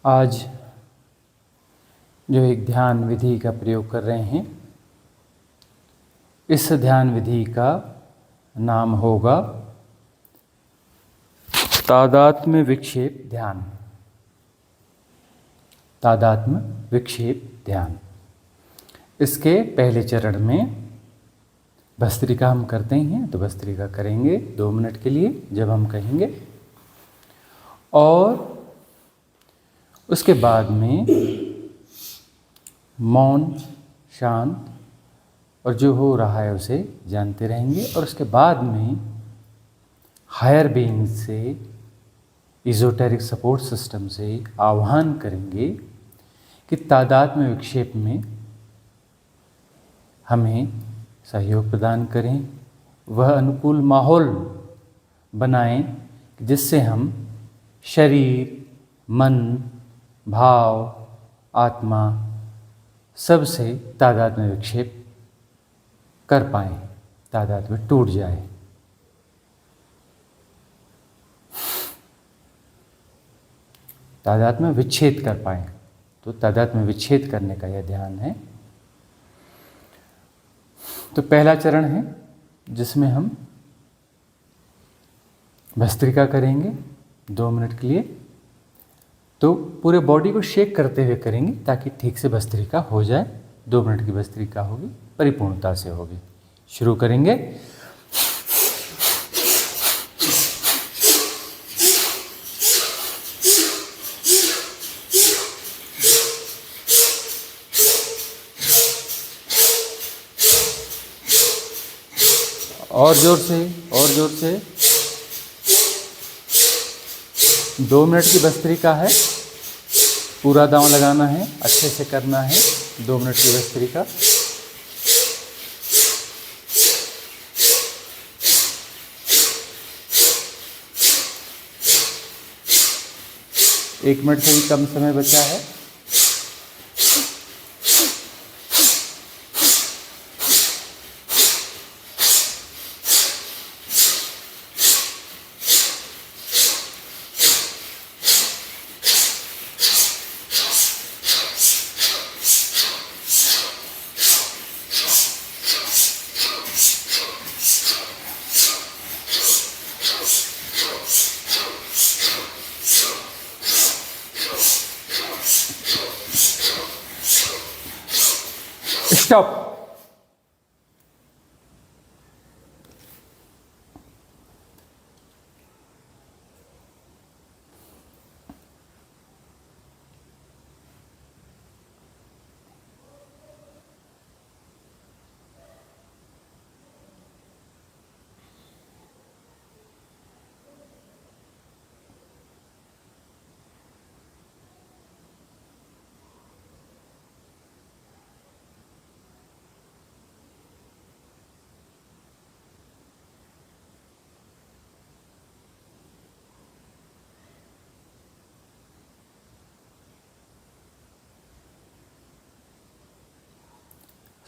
आज जो एक ध्यान विधि का प्रयोग कर रहे हैं, इस ध्यान विधि का नाम होगा तादात्म्य विक्षेप ध्यान। तादात्म्य विक्षेप ध्यान। इसके पहले चरण में भस्त्रिका हम करते हैं, तो भस्त्रिका करेंगे 2 मिनट के लिए जब हम कहेंगे, और उसके बाद में मौन, शांत और जो हो रहा है उसे जानते रहेंगे। और उसके बाद में हायर बीइंग से, इजोटेरिक सपोर्ट सिस्टम से आह्वान करेंगे कि तादात्म्य विक्षेप में हमें सहयोग प्रदान करें, वह अनुकूल माहौल बनाएं जिससे हम शरीर, मन, भाव, आत्मा सबसे तादात्म्य विक्षेप कर पाएं, तादात्म्य टूट जाए। तादात्म्य विच्छेद कर पाएं, तो तादात्म्य विच्छेद करने का यह ध्यान है। तो पहला चरण है जिसमें हम भस्त्रिका करेंगे 2 मिनट के लिए। तो पूरे बॉडी को शेक करते हुए करेंगे ताकि ठीक से भस्त्रिका हो जाए। 2 मिनट की भस्त्रिका होगी, परिपूर्णता से होगी। शुरू करेंगे। और जोर से, और जोर से। 2 मिनट की भस्त्रिका है, पूरा दांव लगाना है, अच्छे से करना है। 2 मिनट की भस्त्रिका। एक मिनट से भी कम समय बचा है। स्टॉप।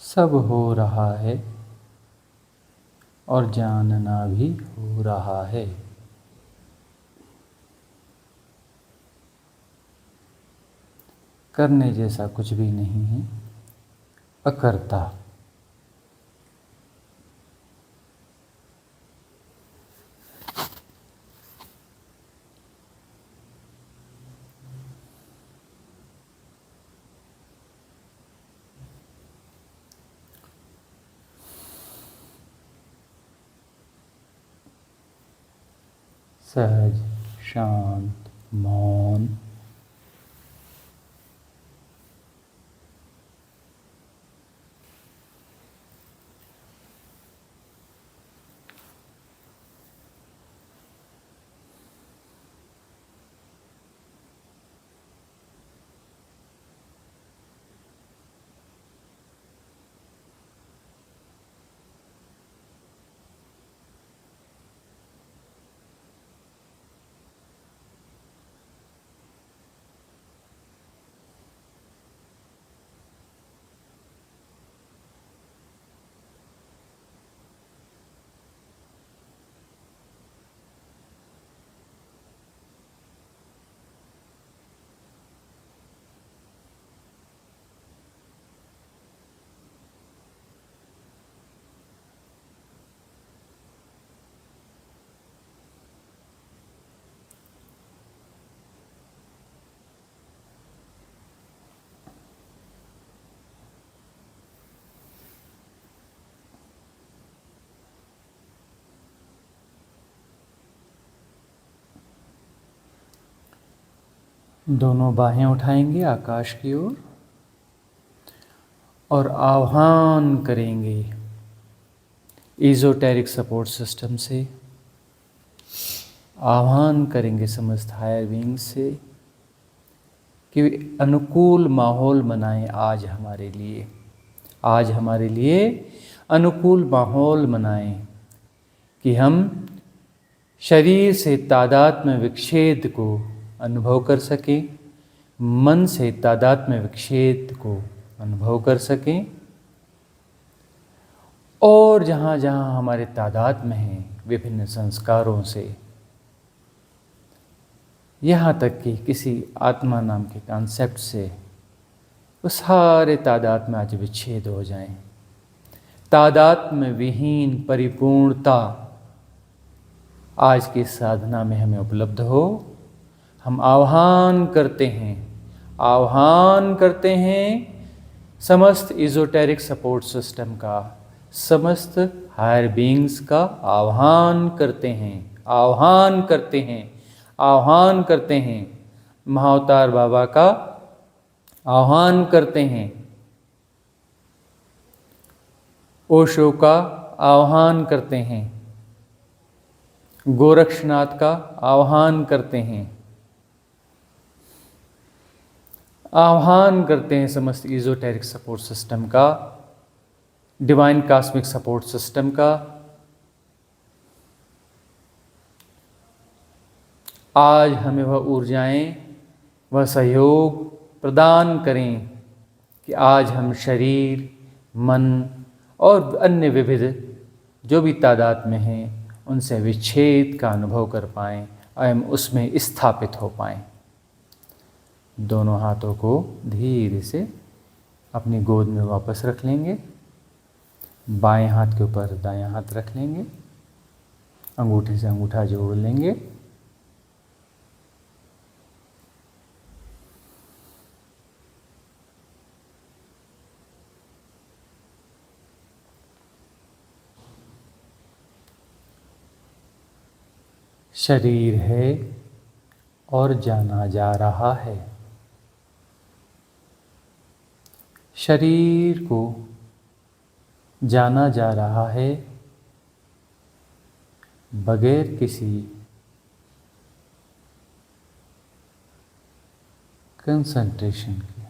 सब हो रहा है और जानना भी हो रहा है। करने जैसा कुछ भी नहीं है, अकर्ता। सहज, शांत, मौन। दोनों बाहें उठाएंगे आकाश की ओर और आह्वान करेंगे एज़ोटेरिक सपोर्ट सिस्टम से, आह्वान करेंगे समस्त हायर बीइंग से कि अनुकूल माहौल बनाएं आज हमारे लिए, आज हमारे लिए अनुकूल माहौल बनाएं कि हम शरीर से तादात्म्य विक्षेद को अनुभव कर सकें, मन से तादात्म्य विक्षेद को अनुभव कर सकें और जहाँ जहाँ हमारे तादात्म्य हैं विभिन्न संस्कारों से, यहाँ तक कि किसी आत्मा नाम के कॉन्सेप्ट से, वो सारे तादात्म्य आज विच्छेद हो जाएं। तादात्म्य विहीन परिपूर्णता आज की साधना में हमें उपलब्ध हो। हम आह्वान करते हैं, आह्वान करते हैं समस्त इज़ोटेरिक सपोर्ट सिस्टम का, समस्त हायर बीइंग्स का आह्वान करते हैं, आह्वान करते हैं, आह्वान करते हैं। महाअवतार बाबा का आह्वान करते हैं, ओशो का आह्वान करते हैं, गोरक्षनाथ का आह्वान करते हैं, आह्वान करते हैं समस्त इज़ोटेरिक सपोर्ट सिस्टम का, डिवाइन कॉस्मिक सपोर्ट सिस्टम का। आज हमें वह ऊर्जाएं, वह सहयोग प्रदान करें कि आज हम शरीर, मन और अन्य विविध जो भी तादाद में हैं उनसे विच्छेद का अनुभव कर पाएँ एवं उसमें स्थापित हो पाएँ। दोनों हाथों को धीरे से अपनी गोद में वापस रख लेंगे, बाएं हाथ के ऊपर दायां हाथ रख लेंगे, अंगूठे से अंगूठा जोड़ लेंगे। शरीर है और जाना जा रहा है। शरीर को जाना जा रहा है बगैर किसी कंसंट्रेशन के,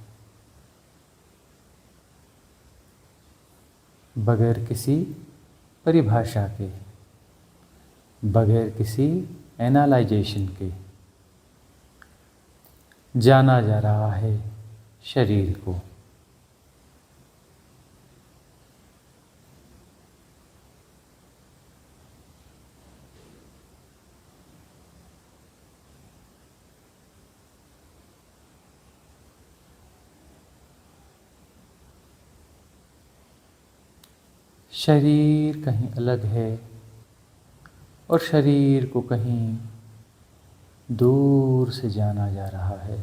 बगैर किसी परिभाषा के, बगैर किसी एनालाइजेशन के जाना जा रहा है शरीर को। शरीर कहीं अलग है और शरीर को कहीं दूर से जाना जा रहा है।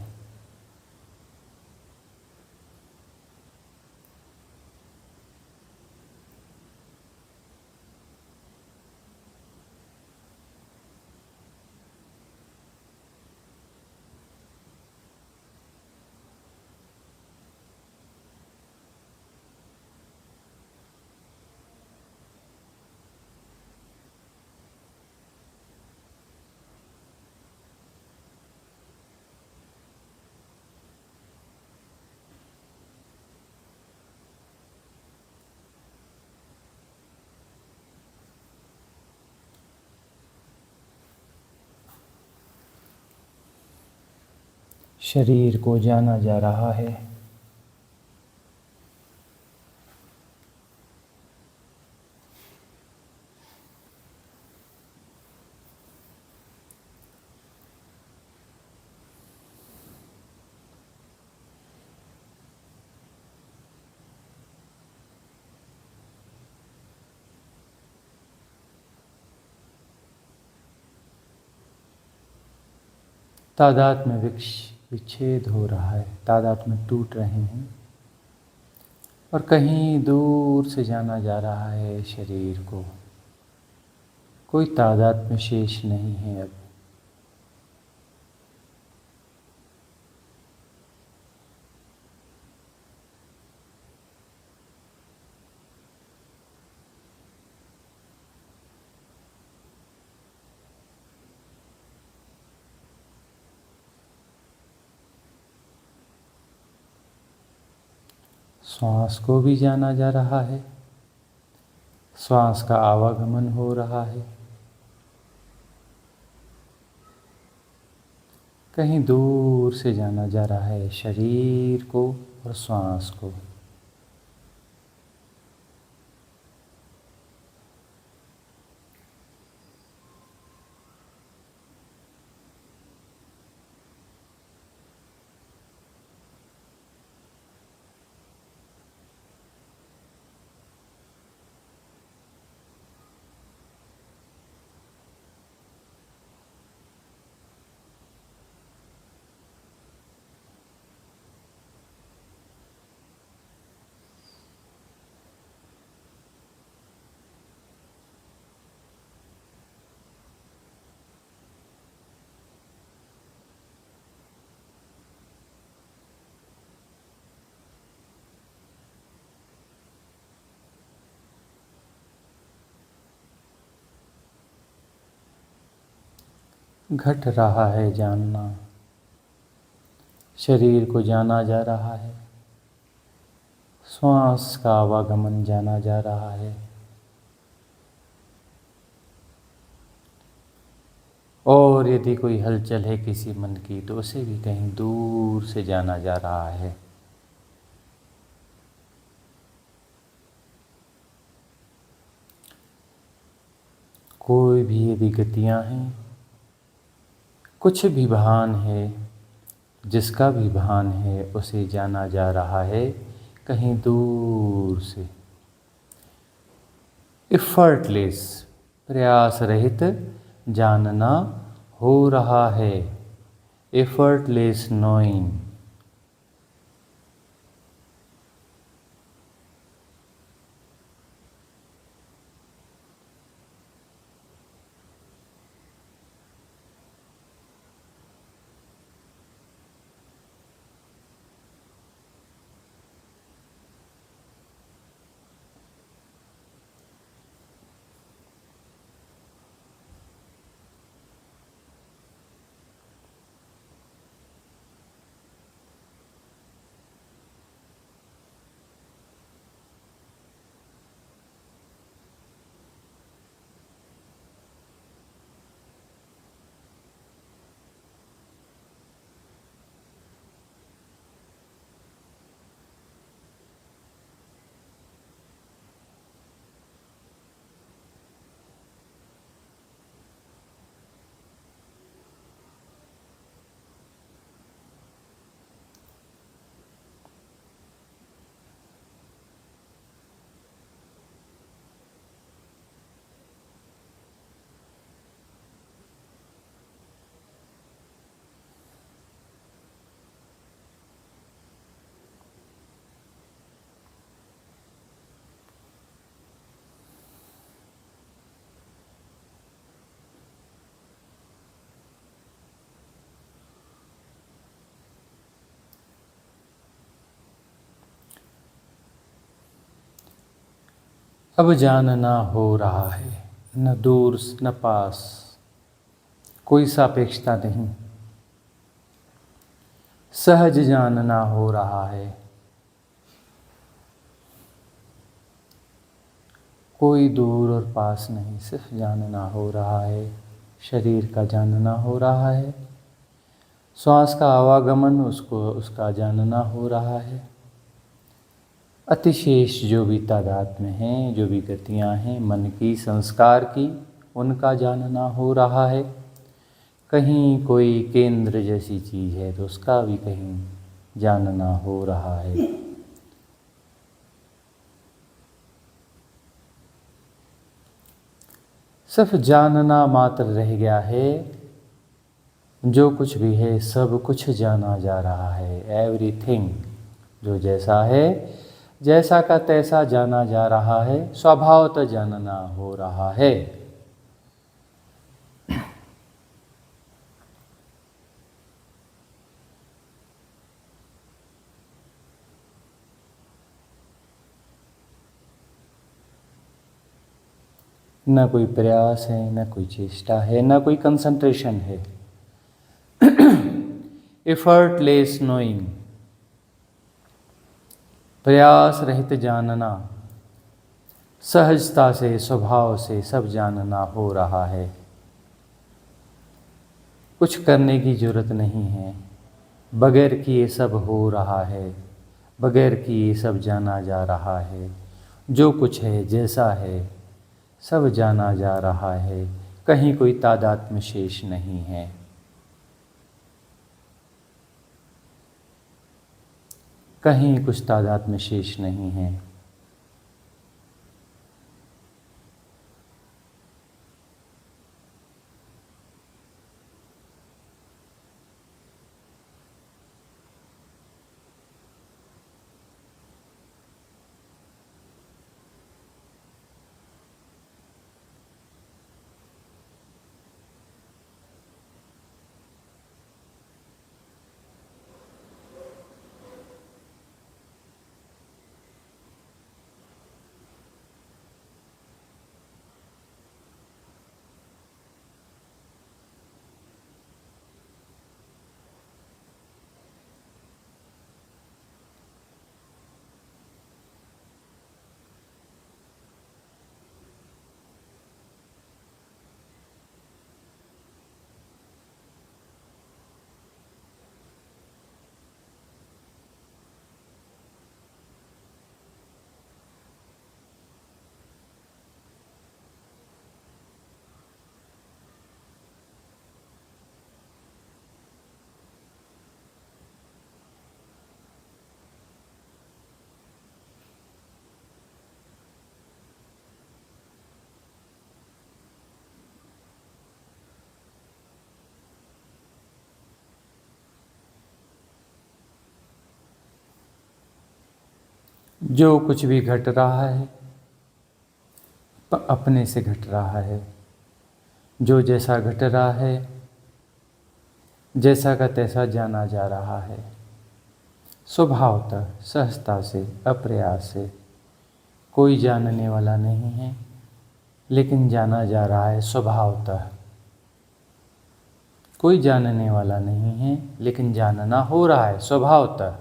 शरीर को जाना जा रहा है। तादाद में विच्छेद हो रहा है, तादाद में टूट रहे हैं और कहीं दूर से जाना जा रहा है शरीर को। कोई तादाद में शेष नहीं है अब। श्वास को भी जाना जा रहा है, श्वास का आवागमन हो रहा है। कहीं दूर से जाना जा रहा है शरीर को और श्वास को। घट रहा है जानना, शरीर को जाना जा रहा है, श्वास का आवागमन जाना जा रहा है, और यदि कोई हलचल है किसी मन की तो उसे भी कहीं दूर से जाना जा रहा है। कोई भी यदि गतियां हैं, कुछ भी भान है, जिसका भी भान है उसे जाना जा रहा है कहीं दूर से। एफर्टलेस, प्रयास रहित जानना हो रहा है। Effortless knowing. अब जानना हो रहा है, न दूर न पास, कोई सापेक्षता नहीं। सहज जानना हो रहा है, कोई दूर और पास नहीं, सिर्फ जानना हो रहा है। शरीर का जानना हो रहा है, श्वास का आवागमन उसका जानना हो रहा है। अतिशेष जो भी तादाद में हैं, जो भी गतियां हैं मन की, संस्कार की, उनका जानना हो रहा है। कहीं कोई केंद्र जैसी चीज़ है तो उसका भी कहीं जानना हो रहा है। सिर्फ जानना मात्र रह गया है। जो कुछ भी है सब कुछ जाना जा रहा है। एवरीथिंग जो जैसा है, जैसा का तैसा जाना जा रहा है, स्वभावतः जानना हो रहा है। न कोई प्रयास है, न कोई चेष्टा है, न कोई कंसंट्रेशन है। Effortless knowing. प्रयास रहित जानना, सहजता से स्वभाव से सब जानना हो रहा है। कुछ करने की जरूरत नहीं है, बगैर किए सब हो रहा है, बगैर किए सब जाना जा रहा है। जो कुछ है जैसा है सब जाना जा रहा है, कहीं कोई तादात्म्य शेष नहीं है। कहीं कुछ तादात्म्य शेष नहीं है। जो कुछ भी घट रहा है अपने से घट रहा है। जो जैसा घट रहा है जैसा का तैसा जाना जा रहा है, स्वभावतः सहजता से अप्रयास से। कोई जानने वाला नहीं है, लेकिन जाना जा रहा है स्वभावतः। कोई जानने वाला नहीं है, लेकिन जानना हो रहा है स्वभावतः।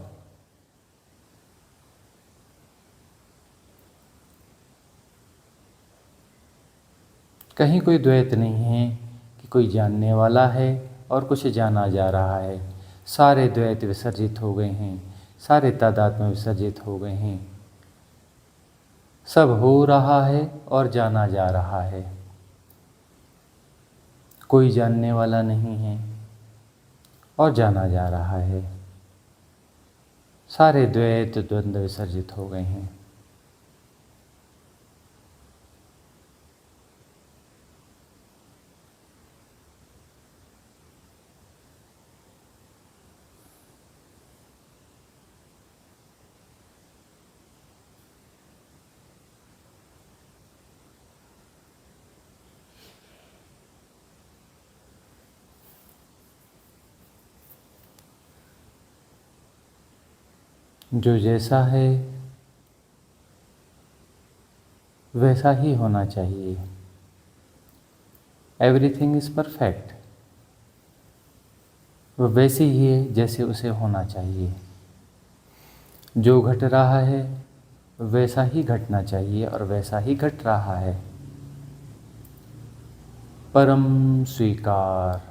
कहीं कोई द्वैत नहीं है कि कोई जानने वाला है और कुछ जाना जा रहा है। सारे द्वैत विसर्जित हो गए हैं, सारे तादात्म्य विसर्जित हो गए हैं। सब हो रहा है और जाना जा रहा है। कोई जानने वाला नहीं है और जाना जा रहा है। सारे द्वैत द्वंद्व विसर्जित हो गए हैं। जो जैसा है वैसा ही होना चाहिए। Everything is perfect. वो वैसे ही है जैसे उसे होना चाहिए। जो घट रहा है वैसा ही घटना चाहिए और वैसा ही घट रहा है। परम स्वीकार।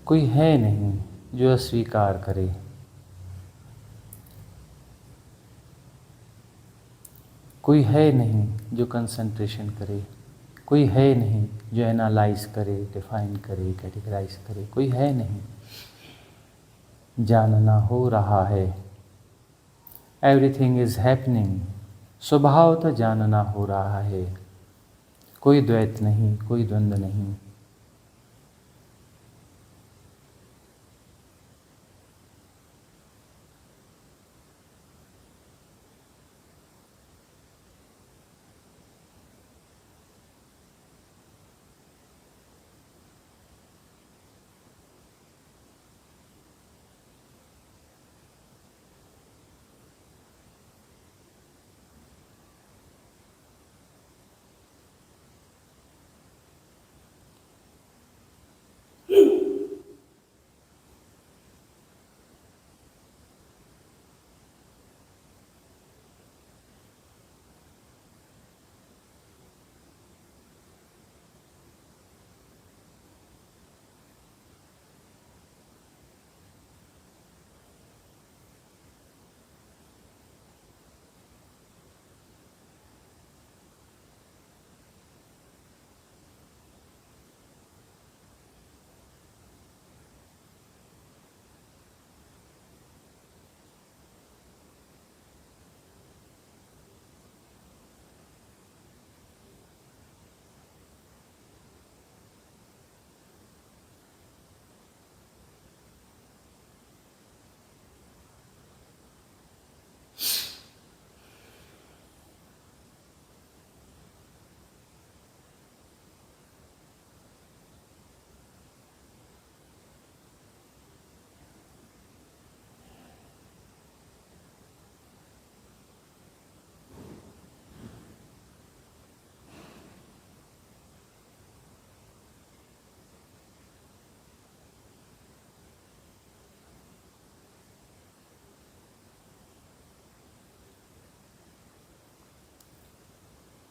कोई है नहीं जो अस्वीकार करे। कोई है नहीं जो कंसंट्रेशन करे। कोई है नहीं जो एनालाइज करे, डिफाइन करे, कैटेगराइज करे। कोई है नहीं। जानना हो रहा है। Everything is happening. स्वभावतः जानना हो रहा है। कोई द्वैत नहीं, कोई द्वंद्व नहीं।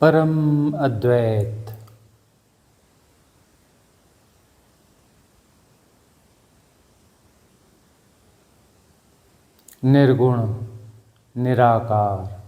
परम अद्वैत, निर्गुण, निराकार,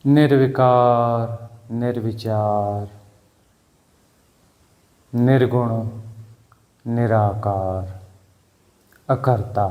निर्विकार, निर्विचार, निर्गुण, निराकार, अकर्ता।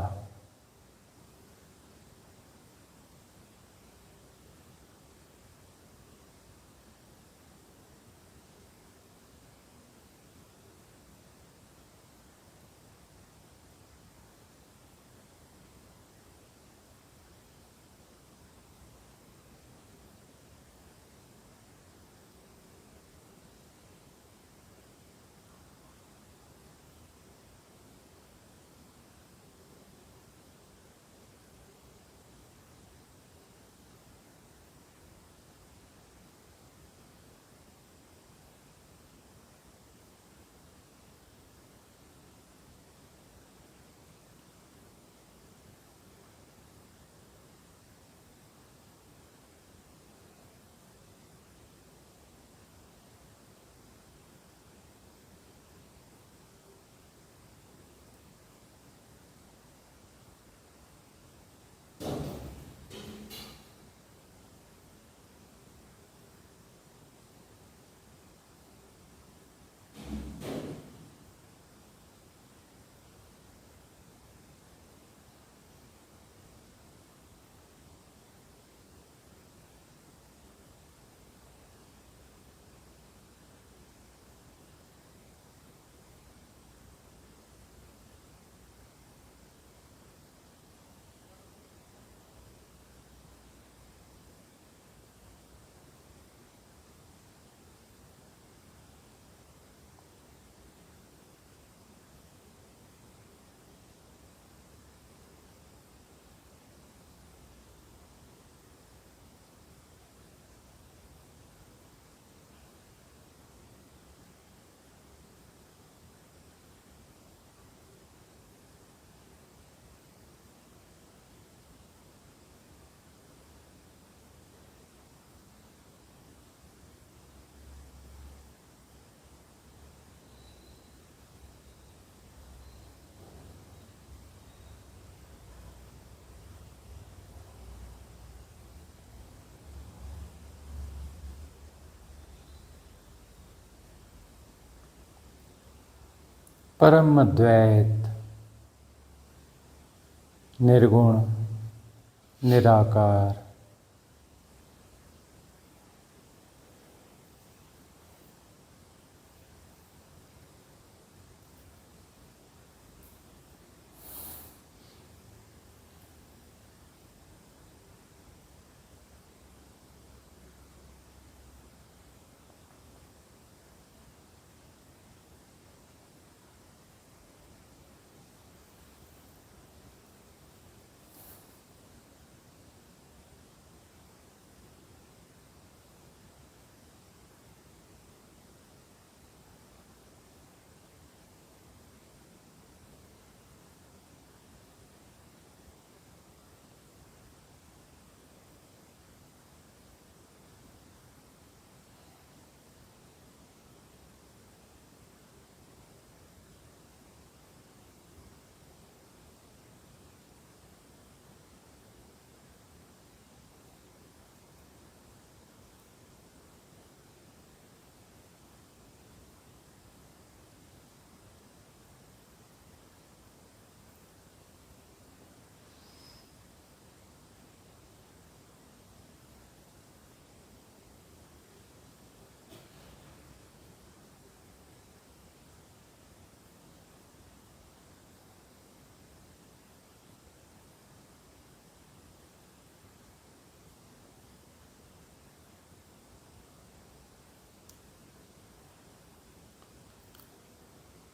परम अद्वैत, निर्गुण, निराकार,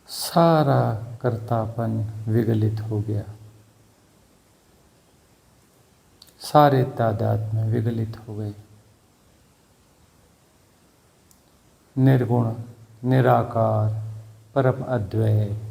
सारा कर्तापन विगलित हो गया, सारे तादाद में विगलित हो गए। निर्गुण, निराकार, परम अद्वैत।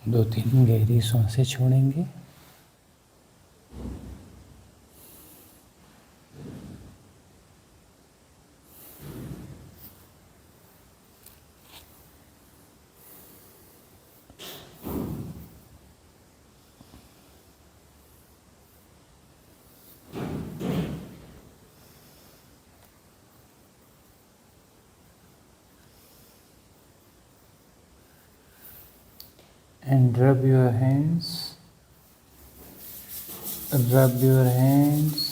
दो तीन गहरी सांसें छोड़ेंगे। And rub your hands, rub your hands,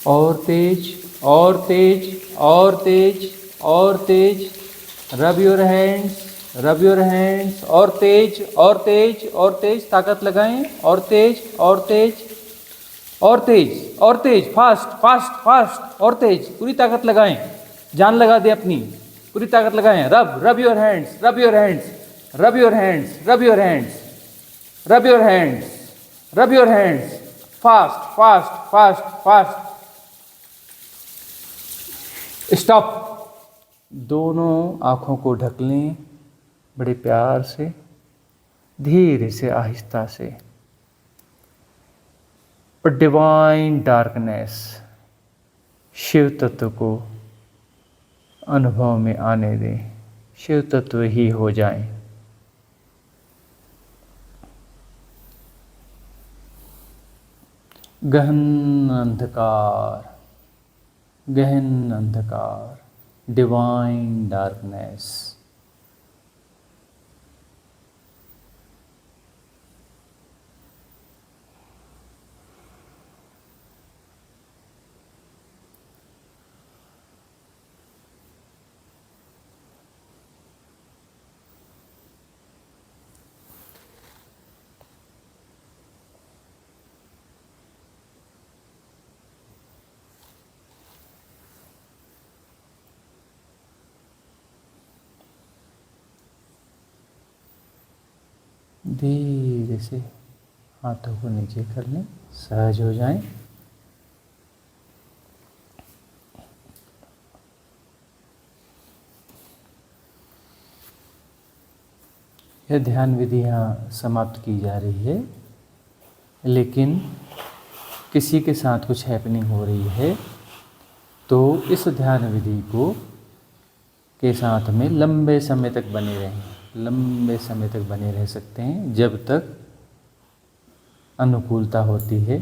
और तेज, और तेज, और तेज, और तेज, rub your hands, rub your hands, और तेज, और तेज, और तेज, ताकत लगाएं, और तेज, और तेज, और तेज, और तेज, फास्ट फास्ट फास्ट, और तेज, पूरी ताकत लगाएं, जान लगा दे अपनी, पूरी ताकत लगाएं। Rub your hands, rub your hands, rub your hands, rub your hands, rub your hands, rub your hands, fast fast fast fast, stop। दोनों आँखों को ढक लें बड़े प्यार से, धीरे से, आहिस्ता से। पर डिवाइन डार्कनेस, शिव तत्व को अनुभव में आने दें, शिव तत्व ही हो जाएं। गहन अंधकार, गहन अंधकार, डिवाइन डार्कनेस। धीरे से हाथों को नीचे कर लें, सहज हो जाएं। यह ध्यान विधि यहाँ समाप्त की जा रही है, लेकिन किसी के साथ कुछ हैपनिंग हो रही है तो इस ध्यान विधि को के साथ में लंबे समय तक बने रहें, लंबे समय तक बने रह सकते हैं, जब तक अनुकूलता होती है।